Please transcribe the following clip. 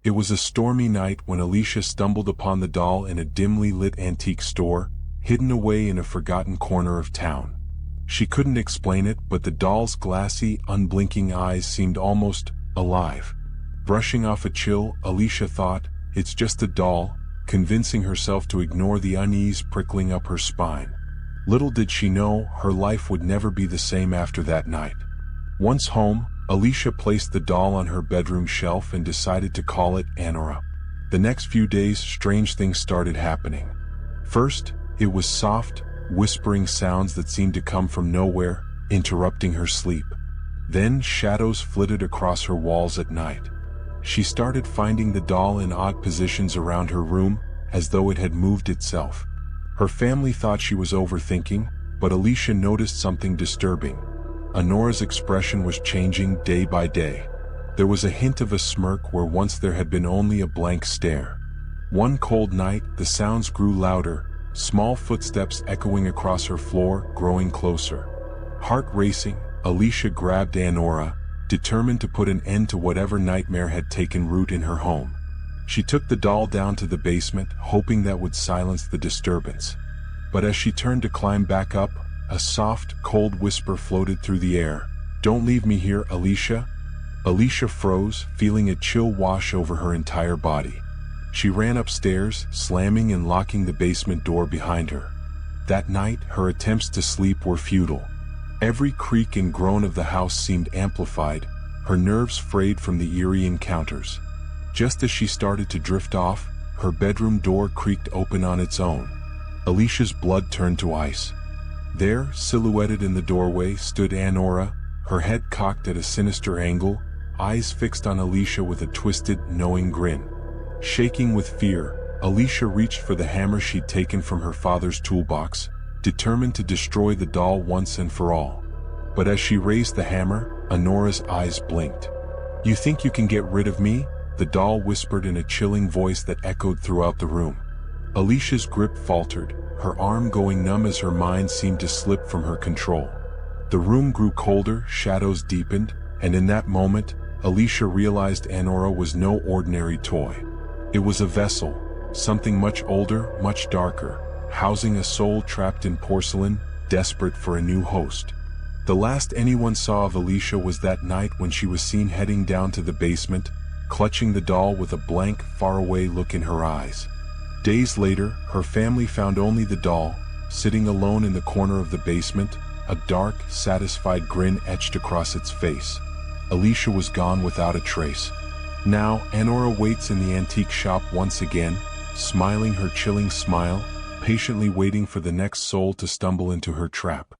It was a stormy night when Alicia stumbled upon the doll in a dimly lit antique store, hidden away in a forgotten corner of town. She couldn't explain it, but the doll's glassy, unblinking eyes seemed almost alive. Brushing off a chill, Alicia thought, "It's just a doll," convincing herself to ignore the unease prickling up her spine. Little did she know, her life would never be the same after that night. Once home, Alicia placed the doll on her bedroom shelf and decided to call it Anora. The next few days, strange things started happening. First, it was soft, whispering sounds that seemed to come from nowhere, interrupting her sleep. Then shadows flitted across her walls at night. She started finding the doll in odd positions around her room, as though it had moved itself. Her family thought she was overthinking, but Alicia noticed something disturbing. Anora's expression was changing day by day. There was a hint of a smirk where once there had been only a blank stare. One cold night, the sounds grew louder, small footsteps echoing across her floor, growing closer. Heart racing, Alicia grabbed Anora, determined to put an end to whatever nightmare had taken root in her home. She took the doll down to the basement, hoping that would silence the disturbance. But as she turned to climb back up, a soft, cold whisper floated through the air. "Don't leave me here, Alicia." Alicia froze, feeling a chill wash over her entire body. She ran upstairs, slamming and locking the basement door behind her. That night, her attempts to sleep were futile. Every creak and groan of the house seemed amplified, her nerves frayed from the eerie encounters. Just as she started to drift off, her bedroom door creaked open on its own. Alicia's blood turned to ice. There, silhouetted in the doorway, stood Anora, her head cocked at a sinister angle, eyes fixed on Alicia with a twisted, knowing grin. Shaking with fear, Alicia reached for the hammer she'd taken from her father's toolbox, determined to destroy the doll once and for all. But as she raised the hammer, Anora's eyes blinked. "You think you can get rid of me?" the doll whispered in a chilling voice that echoed throughout the room. Alicia's grip faltered, her arm going numb as her mind seemed to slip from her control. The room grew colder, shadows deepened, and in that moment, Alicia realized Anora was no ordinary toy. It was a vessel, something much older, much darker, housing a soul trapped in porcelain, desperate for a new host. The last anyone saw of Alicia was that night when she was seen heading down to the basement, clutching the doll with a blank, faraway look in her eyes. Days later, her family found only the doll, sitting alone in the corner of the basement, a dark, satisfied grin etched across its face. Alicia was gone without a trace. Now, Anora waits in the antique shop once again, smiling her chilling smile, patiently waiting for the next soul to stumble into her trap.